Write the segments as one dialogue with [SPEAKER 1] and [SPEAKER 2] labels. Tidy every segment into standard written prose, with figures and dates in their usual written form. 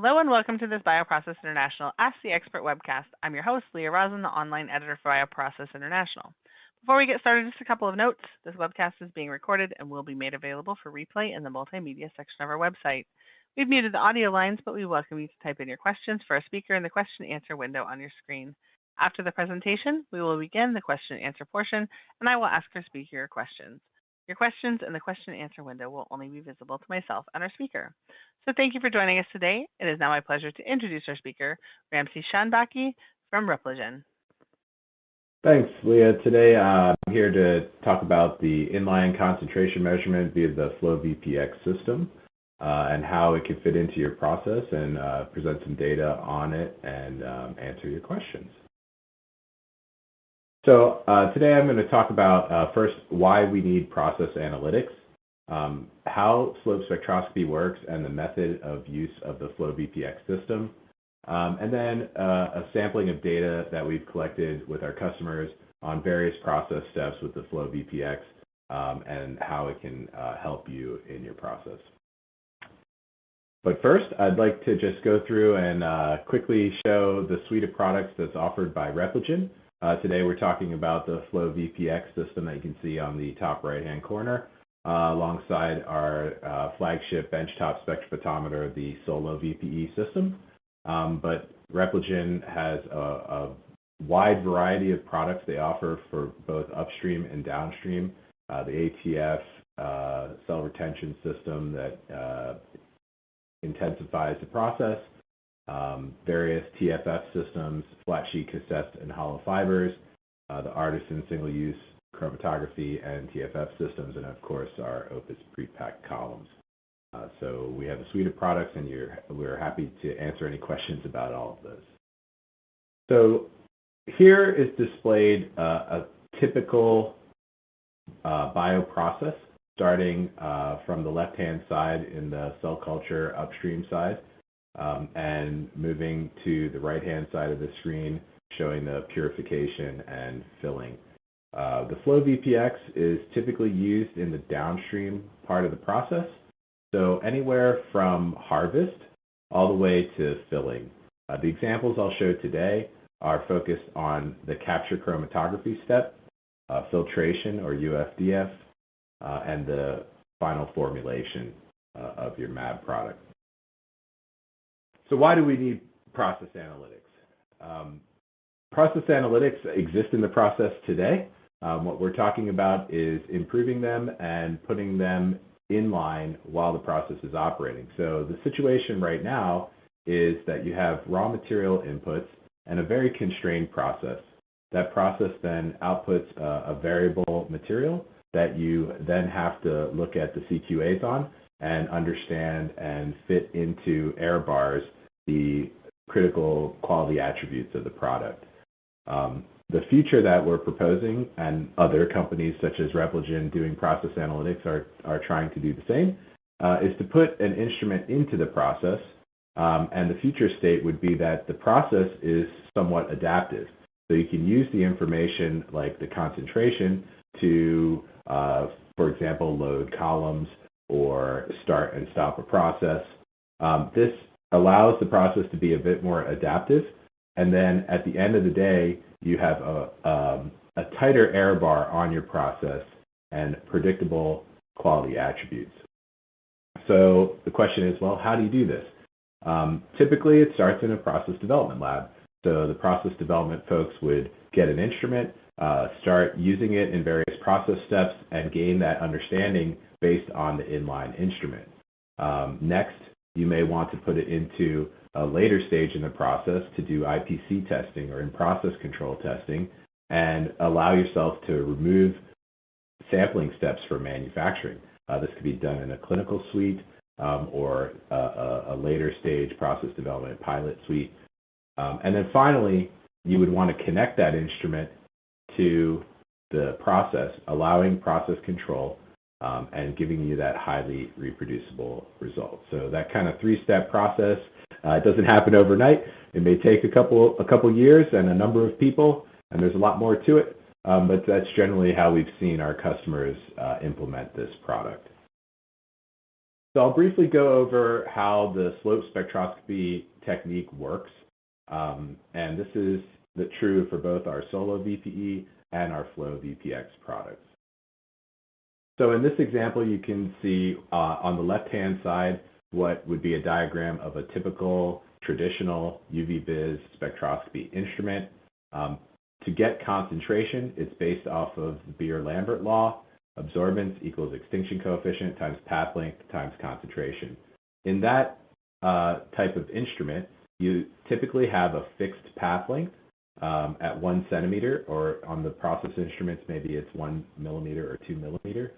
[SPEAKER 1] Hello and welcome to this BioProcess International Ask the Expert webcast. I'm your host, Leah Rosen, the online editor for BioProcess International. Before we get started, just a couple of notes. This webcast is being recorded and will be made available for replay in the multimedia section of our website. We've muted the audio lines, but we welcome you to type in your questions for our speaker in the question and answer window on your screen. After the presentation, we will begin the question and answer portion, and I will ask our speaker your questions. Your questions in the question and answer window will only be visible to myself and our speaker. So thank you for joining us today. It is now my pleasure to introduce our speaker, Ramsey Shanbaky from Repligen.
[SPEAKER 2] Thanks, Leah. Today I'm here to talk about the inline concentration measurement via the FlowVPX system and how it can fit into your process and present some data on it and answer your questions. So today I'm going to talk about first why we need process analytics, how slope spectroscopy works and the method of use of the FlowVPX system, and then a sampling of data that we've collected with our customers on various process steps with the FlowVPX and how it can help you in your process. But first, I'd like to just go through and quickly show the suite of products that's offered by Repligen. Today we're talking about the FlowVPX system that you can see on the top right-hand corner, alongside our flagship benchtop spectrophotometer, the Solo VPE system. But Repligen has a wide variety of products they offer for both upstream and downstream. The ATF cell retention system that intensifies the process, various TFF systems, flat sheet cassettes and hollow fibers, the Artisan single-use chromatography and TFF systems, and of course our Opus pre-packed columns. So we have a suite of products, and we're happy to answer any questions about all of those. So here is displayed a typical bioprocess, starting from the left-hand side in the cell culture upstream side, and moving to the right-hand side of the screen, showing the purification and filling. The FlowVPX is typically used in the downstream part of the process, so anywhere from harvest all the way to filling. The examples I'll show today are focused on the capture chromatography step, filtration or UFDF, and the final formulation of your MAB product. So why do we need process analytics? Process analytics exist in the process today. What we're talking about is improving them and putting them in line while the process is operating. So the situation right now is that you have raw material inputs and a very constrained process. That process then outputs a variable material that you then have to look at the CQAs on and understand and fit into error bars the critical quality attributes of the product. The future that we're proposing, and other companies such as Repligen doing process analytics are trying to do the same, is to put an instrument into the process, and the future state would be that the process is somewhat adaptive. So you can use the information like the concentration to, for example, load columns or start and stop a process. This allows the process to be a bit more adaptive, and then at the end of the day, you have a tighter error bar on your process and predictable quality attributes. So the question is, well, how do you do this? Typically, it starts in a process development lab. So the process development folks would get an instrument, start using it in various process steps, and gain that understanding based on the inline instrument. Next, you may want to put it into a later stage in the process to do IPC testing or in-process control testing and allow yourself to remove sampling steps for manufacturing. This could be done in a clinical suite or a later stage process development pilot suite. And then finally, you would want to connect that instrument to the process, allowing process control and giving you that highly reproducible result. So that kind of three-step process, it doesn't happen overnight. It may take a couple years and a number of people, and there's a lot more to it, but that's generally how we've seen our customers implement this product. So I'll briefly go over how the slope spectroscopy technique works. And this is true for both our Solo VPE and our Flow VPX products. So in this example, you can see on the left-hand side what would be a diagram of a typical traditional UV-Vis spectroscopy instrument. To get concentration, it's based off of the Beer-Lambert law. Absorbance equals extinction coefficient times path length times concentration. In that type of instrument, you typically have a fixed path length at 1 centimeter, or on the process instruments, maybe it's 1 millimeter or 2 millimeter.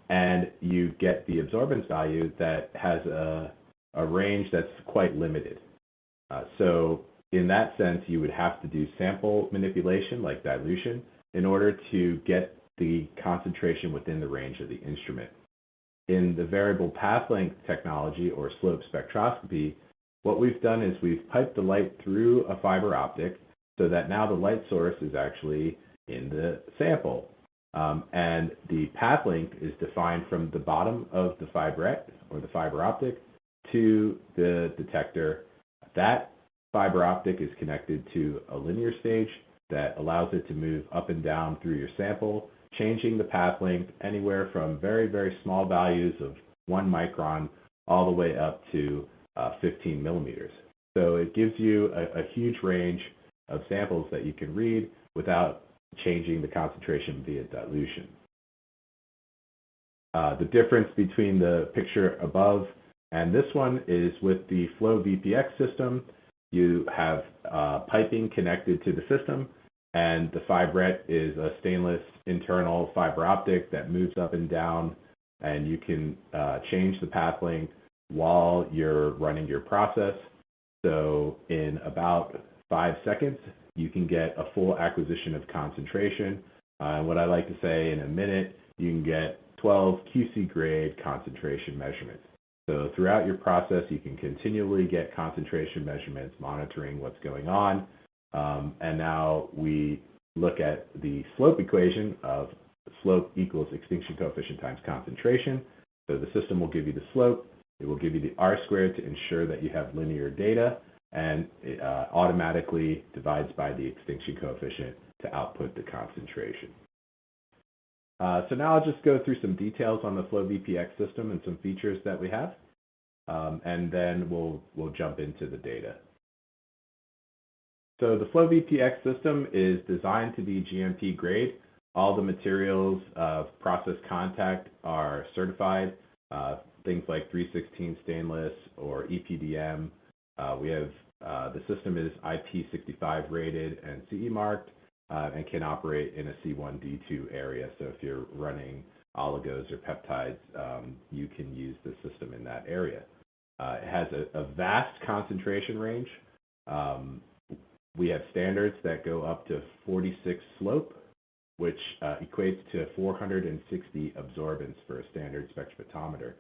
[SPEAKER 2] And you get the absorbance value that has a range that's quite limited. So in that sense, you would have to do sample manipulation, like dilution, in order to get the concentration within the range of the instrument. In the variable path length technology, or slope spectroscopy, what we've done is we've piped the light through a fiber optic so that now the light source is actually in the sample. And the path length is defined from the bottom of the fibrette, or the fiber optic, to the detector. That fiber optic is connected to a linear stage that allows it to move up and down through your sample, changing the path length anywhere from very, very small values of 1 micron all the way up to 15 millimeters. So it gives you a huge range of samples that you can read without changing the concentration via dilution. The difference between the picture above and this one is with the Flow VPX system, you have piping connected to the system, and the fibrette is a stainless internal fiber optic that moves up and down, and you can change the path length while you're running your process. So in about 5 seconds, you can get a full acquisition of concentration. And what I like to say, in a minute, you can get 12 QC grade concentration measurements. So throughout your process, you can continually get concentration measurements, monitoring what's going on. And now we look at the slope equation of slope equals extinction coefficient times concentration. So the system will give you the slope. It will give you the R squared to ensure that you have linear data, and it automatically divides by the extinction coefficient to output the concentration. So now I'll just go through some details on the Flow VPX system and some features that we have, and then we'll jump into the data. So the Flow VPX system is designed to be GMP grade. All the materials of process contact are certified, things like 316 stainless or EPDM. We have the system is IP65 rated and CE marked, and can operate in a C1D2 area. So if you're running oligos or peptides, you can use the system in that area. It has a vast concentration range. We have standards that go up to 46 slope, which equates to 460 absorbance for a standard spectrophotometer.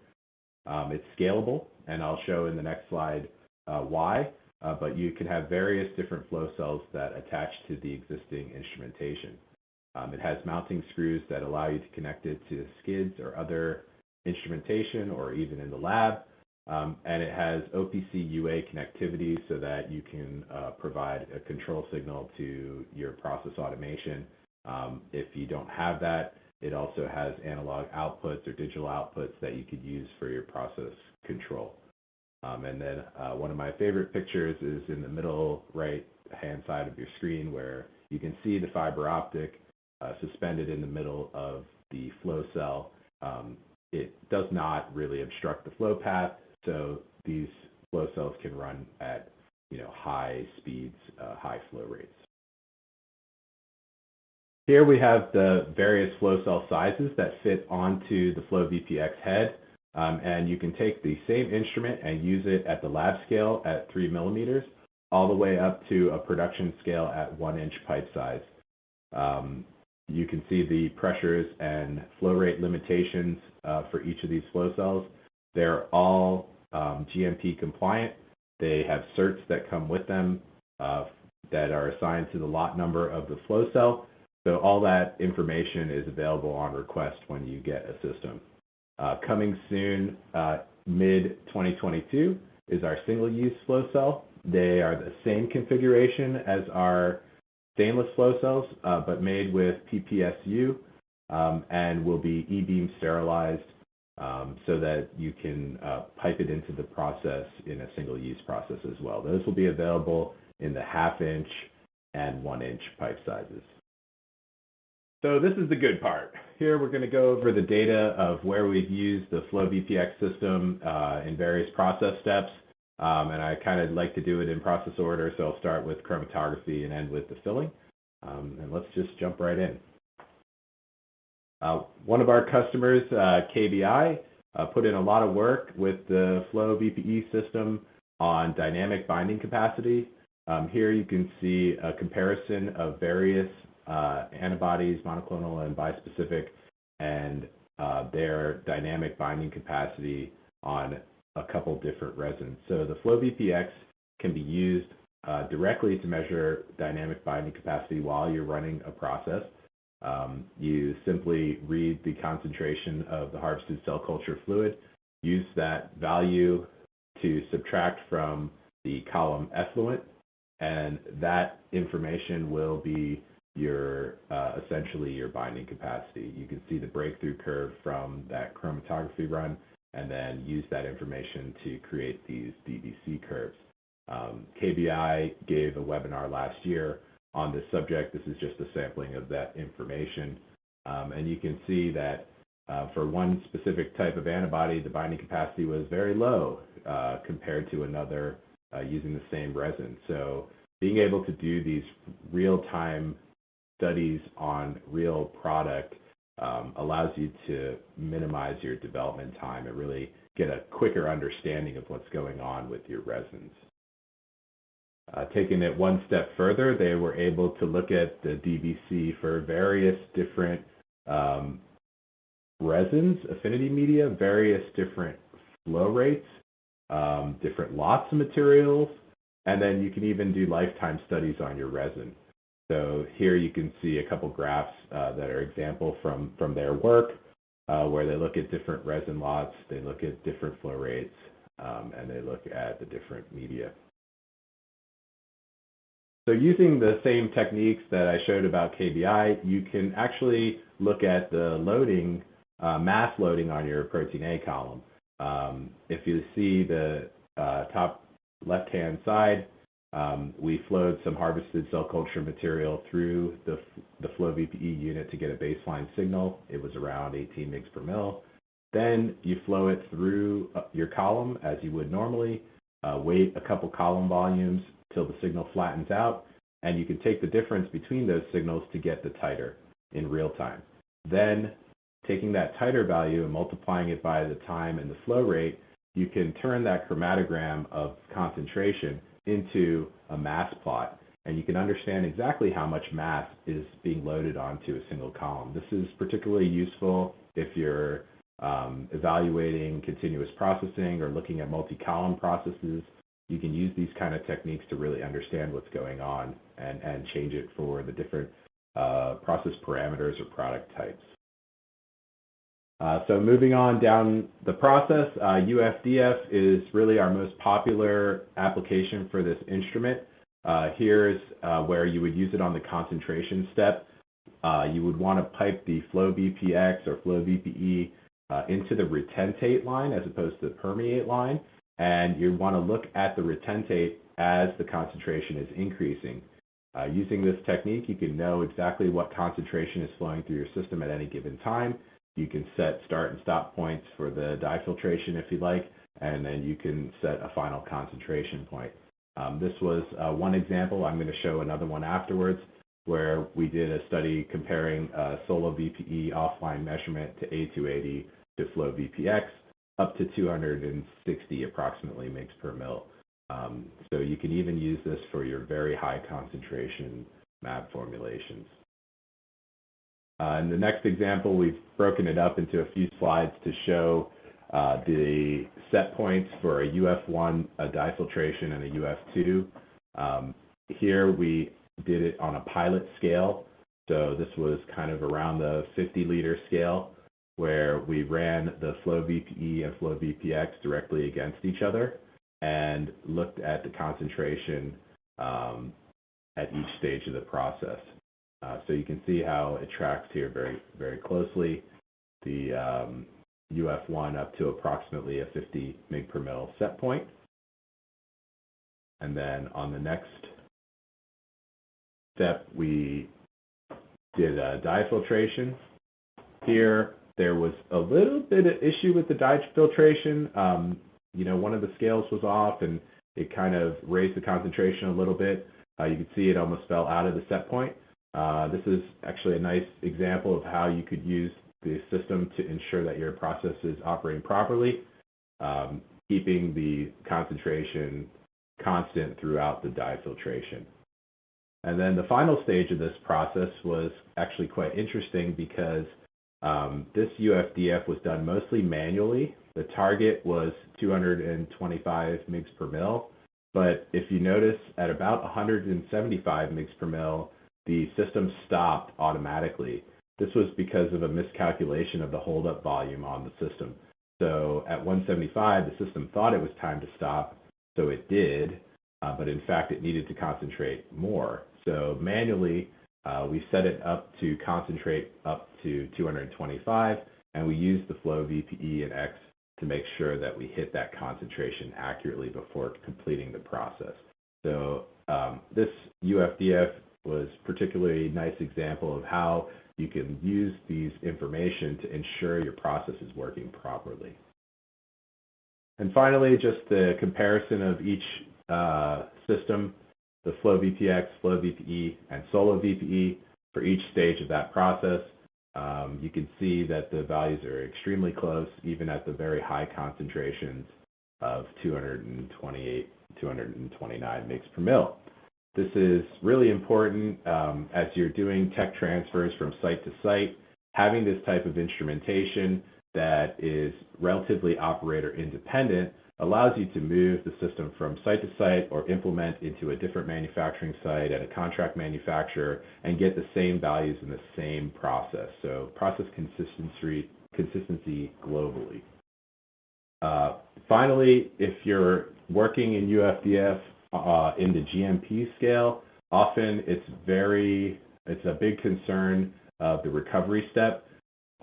[SPEAKER 2] It's scalable, and I'll show in the next slide why, but you can have various different flow cells that attach to the existing instrumentation. It has mounting screws that allow you to connect it to skids or other instrumentation, or even in the lab. And it has OPC UA connectivity so that you can provide a control signal to your process automation. If you don't have that, it also has analog outputs or digital outputs that you could use for your process control. And then one of my favorite pictures is in the middle right-hand side of your screen, where you can see the fiber optic suspended in the middle of the flow cell. It does not really obstruct the flow path, so these flow cells can run at high speeds, high flow rates. Here we have the various flow cell sizes that fit onto the Flow VPX head, and you can take the same instrument and use it at the lab scale at 3 millimeters, all the way up to a production scale at 1-inch pipe size. You can see the pressures and flow rate limitations for each of these flow cells. They're all GMP compliant. They have certs that come with them that are assigned to the lot number of the flow cell. So all that information is available on request when you get a system. Coming soon, mid-2022, is our single-use flow cell. They are the same configuration as our stainless flow cells, but made with PPSU, and will be e-beam sterilized so that you can pipe it into the process in a single-use process as well. Those will be available in the 1/2 inch and 1 inch pipe sizes. So this is the good part. Here we're going to go over the data of where we've used the FlowVPX system in various process steps. And I kind of like to do it in process order, so I'll start with chromatography and end with the filling. And let's just jump right in. One of our customers, KBI, put in a lot of work with the FlowVPE system on dynamic binding capacity. Here you can see a comparison of various antibodies, monoclonal and bispecific, and their dynamic binding capacity on a couple different resins. So the FlowVPX can be used directly to measure dynamic binding capacity while you're running a process. You simply read the concentration of the harvested cell culture fluid, use that value to subtract from the column effluent, and that information will be your essentially your binding capacity. You can see the breakthrough curve from that chromatography run, and then use that information to create these DBC curves. KBI gave a webinar last year on this subject. This is just a sampling of that information. And you can see that for one specific type of antibody, the binding capacity was very low compared to another using the same resin. So being able to do these real-time studies on real product allows you to minimize your development time and really get a quicker understanding of what's going on with your resins. Taking it one step further, they were able to look at the DBC for various different resins, affinity media, various different flow rates, different lots of materials, and then you can even do lifetime studies on your resin. So here you can see a couple graphs that are example from their work, where they look at different resin lots, they look at different flow rates, and they look at the different media. So using the same techniques that I showed about KBI, you can actually look at the loading, mass loading on your protein A column. If you see the top left-hand side, we flowed some harvested cell culture material through the FlowVPE unit to get a baseline signal. It was around 18 mg per mil. Then you flow it through your column as you would normally, wait a couple column volumes till the signal flattens out, and you can take the difference between those signals to get the titer in real time. Then, taking that titer value and multiplying it by the time and the flow rate, you can turn that chromatogram of concentration into a mass plot, and you can understand exactly how much mass is being loaded onto a single column. This is particularly useful if you're evaluating continuous processing or looking at multi-column processes. You can use these kind of techniques to really understand what's going on and change it for the different process parameters or product types. So moving on down the process, UFDF is really our most popular application for this instrument. Here's where you would use it on the concentration step. You would want to pipe the FlowVPX or FlowVPE into the retentate line as opposed to the permeate line. And you want to look at the retentate as the concentration is increasing. Using this technique, you can know exactly what concentration is flowing through your system at any given time. You can set start and stop points for the dye filtration if you like, and then you can set a final concentration point. This was one example. I'm going to show another one afterwards, where we did a study comparing solo VPE offline measurement to A280 to FlowVPX up to 260 approximately mg per mil. So you can even use this for your very high concentration MAB formulations. In the next example, we've broken it up into a few slides to show the set points for a UF1, a dye filtration, and a UF2. Here we did it on a pilot scale. So this was kind of around the 50-liter scale. where we ran the flow VPE and flow VPX directly against each other and looked at the concentration at each stage of the process. So you can see how it tracks here very, very closely. The UF1 up to approximately a 50 mg per mil set point. And then on the next step, we did dye filtration. Here, there was a little bit of issue with the dye filtration. One of the scales was off and it kind of raised the concentration a little bit. You can see it almost fell out of the set point. This is actually a nice example of how you could use the system to ensure that your process is operating properly, keeping the concentration constant throughout the dye filtration. And then the final stage of this process was actually quite interesting because this UFDF was done mostly manually. The target was 225 mg per mil, but if you notice at about 175 mg per mil, the system stopped automatically. This was because of a miscalculation of the holdup volume on the system. So at 175, the system thought it was time to stop, so it did, but in fact it needed to concentrate more. So manually, we set it up to concentrate up to 225, and we used the flow VPE and X to make sure that we hit that concentration accurately before completing the process. So this UFDF was particularly nice example of how you can use these information to ensure your process is working properly. And finally, just the comparison of each system, the flow VPX, flow VPE, and solo VPE for each stage of that process. You can see that the values are extremely close, even at the very high concentrations of 228, 229 mg per mil. This is really important as you're doing tech transfers from site to site. Having this type of instrumentation that is relatively operator independent allows you to move the system from site to site or implement into a different manufacturing site at a contract manufacturer and get the same values in the same process. So process consistency globally. Finally, if you're working in UFDF in the GMP scale, often it's a big concern of the recovery step.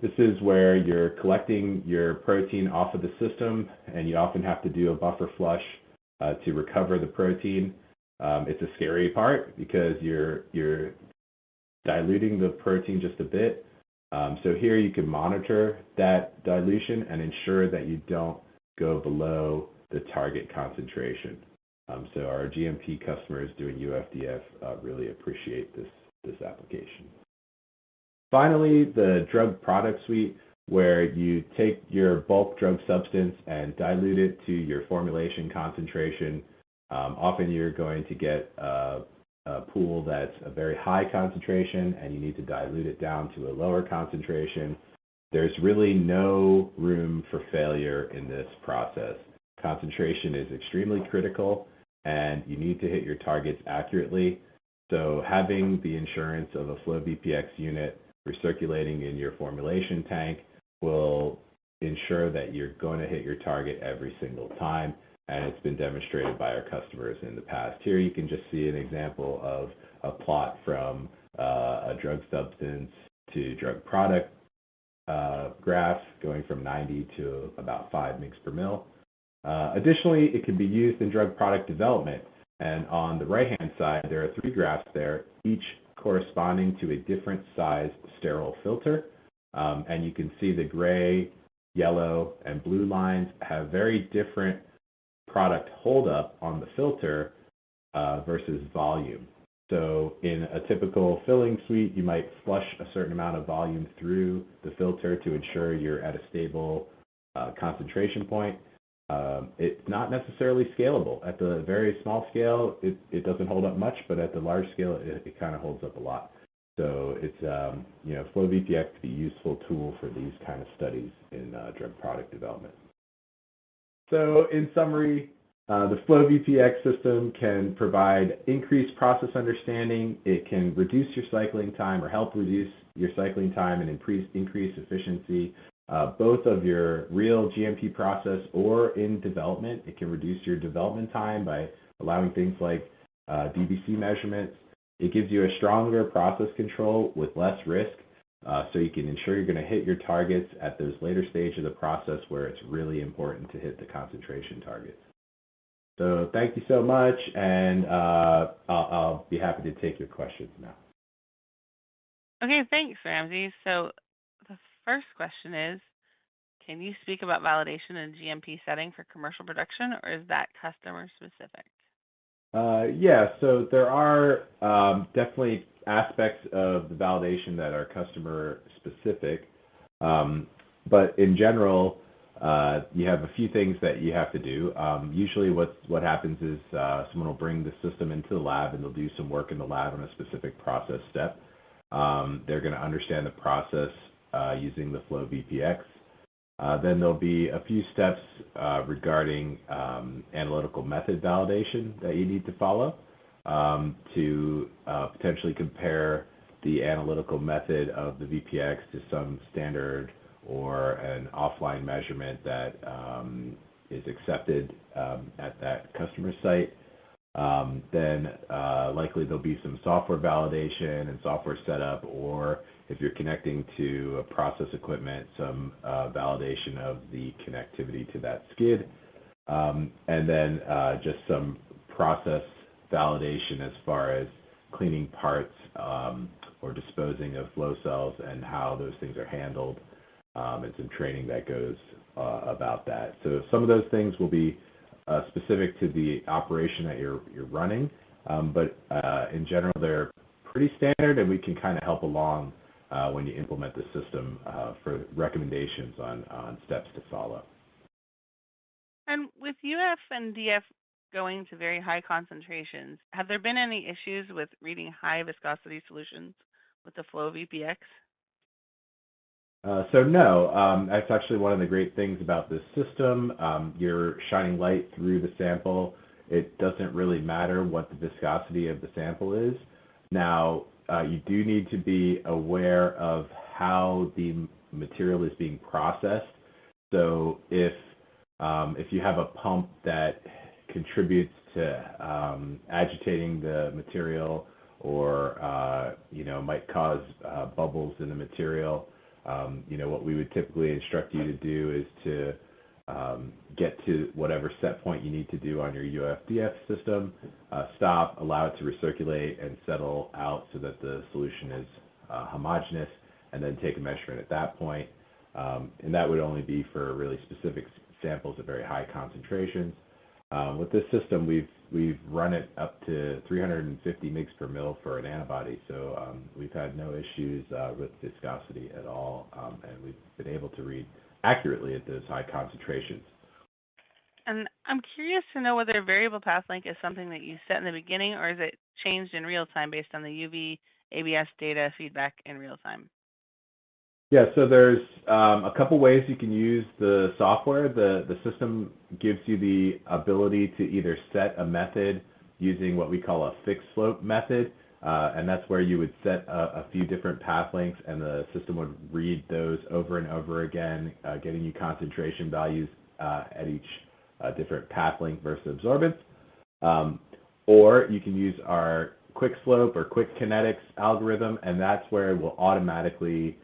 [SPEAKER 2] This is where you're collecting your protein off of the system, and you often have to do a buffer flush to recover the protein. It's a scary part because you're diluting the protein just a bit. So here you can monitor that dilution and ensure that you don't go below the target concentration. So our GMP customers doing UFDF really appreciate this application. Finally, the drug product suite, where you take your bulk drug substance and dilute it to your formulation concentration. Often you're going to get a pool that's a very high concentration and you need to dilute it down to a lower concentration. There's really no room for failure in this process. Concentration is extremely critical and you need to hit your targets accurately. So having the insurance of a flow VPX unit recirculating in your formulation tank will ensure that you're going to hit your target every single time, and it's been demonstrated by our customers in the past. Here you can just see an example of a plot from a drug substance to drug product graph going from 90 to about 5 mg per mil. Additionally, it can be used in drug product development, and on the right-hand side there are 3 graphs there, each corresponding to a different size sterile filter. And you can see the gray, yellow, and blue lines have very different product holdup on the filter versus volume. So in a typical filling suite, you might flush a certain amount of volume through the filter to ensure you're at a stable concentration point. It's not necessarily scalable. At the very small scale, it doesn't hold up much, but at the large scale, it kind of holds up a lot. So it's, flow VPX can be a useful tool for these kind of studies in drug product development. So in summary, the flow VPX system can provide increased process understanding. It can reduce your cycling time or help reduce your cycling time and increase efficiency both of your real GMP process or in development. It can reduce your development time by allowing things like DBC measurements. It gives you a stronger process control with less risk, so you can ensure you're going to hit your targets at those later stages of the process where it's really important to hit the concentration targets. So thank you so much, and I'll be happy to take your questions now.
[SPEAKER 1] Okay, thanks, Ramsey. So the first question is, can you speak about validation in GMP setting for commercial production, or is that customer specific?
[SPEAKER 2] Yeah, so there are definitely aspects of the validation that are customer specific, but in general, you have a few things that you have to do. Usually what happens is someone will bring the system into the lab and they'll do some work in the lab on a specific process step. They're going to understand the process using the flow VPX. Then there'll be a few steps regarding analytical method validation that you need to follow to potentially compare the analytical method of the VPX to some standard or an offline measurement that is accepted at that customer site. Then likely there'll be some software validation and software setup, or if you're connecting to a process equipment, some validation of the connectivity to that skid. And then just some process validation as far as cleaning parts or disposing of flow cells and how those things are handled, and some training that goes about that. So some of those things will be specific to the operation that you're running, but in general they're pretty standard, and we can kind of help along when you implement the system for recommendations on steps to follow.
[SPEAKER 1] And with UF and DF going to very high concentrations, have there been any issues with reading high viscosity solutions with the flow VPX?
[SPEAKER 2] So no, that's actually one of the great things about this system. You're shining light through the sample. It doesn't really matter what the viscosity of the sample is. Now, you do need to be aware of how the material is being processed. So if you have a pump that contributes to agitating the material, or might cause bubbles in the material, what we would typically instruct you to do is to get to whatever set point you need to do on your UFDF system, stop, allow it to recirculate and settle out so that the solution is homogeneous, and then take a measurement at that point. And that would only be for really specific samples at very high concentrations. With this system, we've run it up to 350 mg per mil for an antibody, so we've had no issues with viscosity at all, and we've been able to read accurately at those high concentrations.
[SPEAKER 1] And I'm curious to know whether variable path length is something that you set in the beginning, or is it changed in real time based on the UV ABS data feedback in real time?
[SPEAKER 2] Yeah, so there's a couple ways you can use the software. The system gives you the ability to either set a method using what we call a fixed slope method, and that's where you would set a few different path lengths, and the system would read those over and over again, getting you concentration values at each different path length versus absorbance. Or you can use our quick slope or quick kinetics algorithm, and that's where it will automatically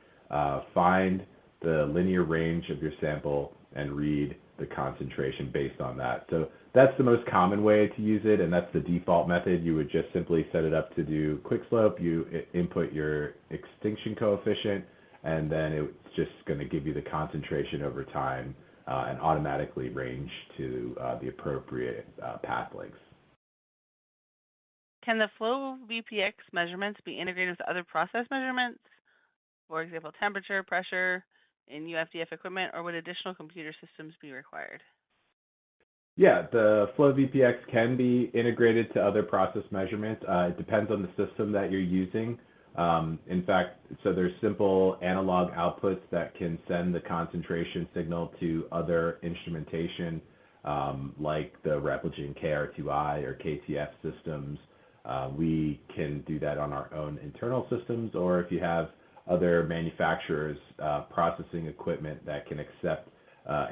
[SPEAKER 2] find the linear range of your sample and read the concentration based on that. So that's the most common way to use it, and that's the default method. You would just simply set it up to do quick slope. You input your extinction coefficient, and then it's just going to give you the concentration over time and automatically range to the appropriate path lengths.
[SPEAKER 1] Can the flow VPX measurements be integrated with other process measurements? For example, temperature, pressure in UFDF equipment, or would additional computer systems be required?
[SPEAKER 2] Yeah, the flow VPX can be integrated to other process measurements. It depends on the system that you're using. In fact, so there's simple analog outputs that can send the concentration signal to other instrumentation, like the Repligen KR2i or KTF systems. We can do that on our own internal systems, or if you have other manufacturers' processing equipment that can accept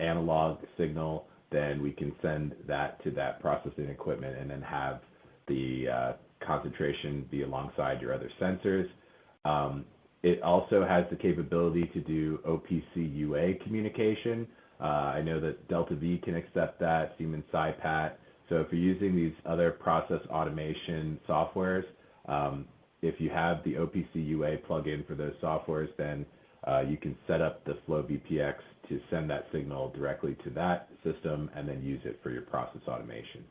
[SPEAKER 2] analog signal, then we can send that to that processing equipment and then have the concentration be alongside your other sensors. It also has the capability to do OPC UA communication. I know that Delta V can accept that, Siemens SciPat. So if you're using these other process automation softwares, if you have the OPC UA plugin for those softwares, then you can set up the Flow VPX to send that signal directly to that system and then use it for your process automation.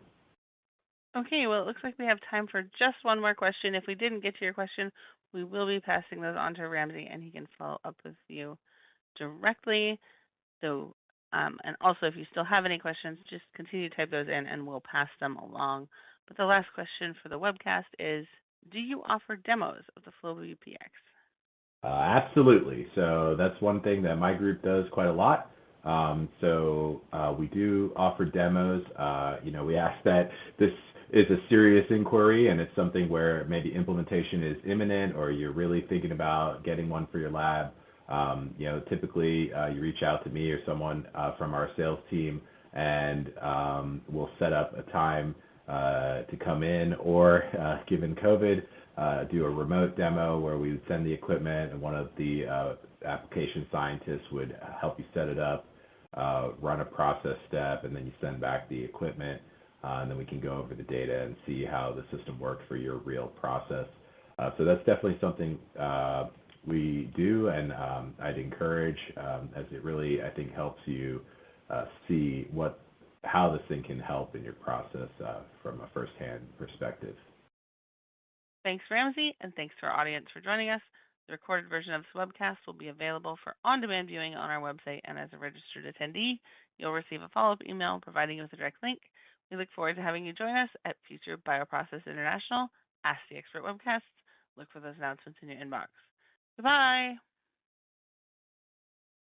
[SPEAKER 1] Okay, well, it looks like we have time for just one more question. If we didn't get to your question, we will be passing those on to Ramsey, and he can follow up with you directly. So, and also, if you still have any questions, just continue to type those in, and we'll pass them along. But the last question for the webcast is, do you offer demos of the Flow VPX?
[SPEAKER 2] Absolutely. So that's one thing that my group does quite a lot. We do offer demos. We ask that this is a serious inquiry and it's something where maybe implementation is imminent or you're really thinking about getting one for your lab. Typically you reach out to me or someone from our sales team and we'll set up a time to come in or given COVID, do a remote demo where we would send the equipment and one of the application scientists would help you set it up, run a process step, and then you send back the equipment. And then we can go over the data and see how the system works for your real process. So that's definitely something we do, and I'd encourage, as it really, I think, helps you see how this thing can help in your process from a firsthand perspective.
[SPEAKER 1] Thanks, Ramsey, and thanks to our audience for joining us. The recorded version of this webcast will be available for on-demand viewing on our website, and as a registered attendee, you'll receive a follow-up email providing you with a direct link. We look forward to having you join us at future BioProcess International Ask the Expert webcasts. Look for those announcements in your inbox. Goodbye.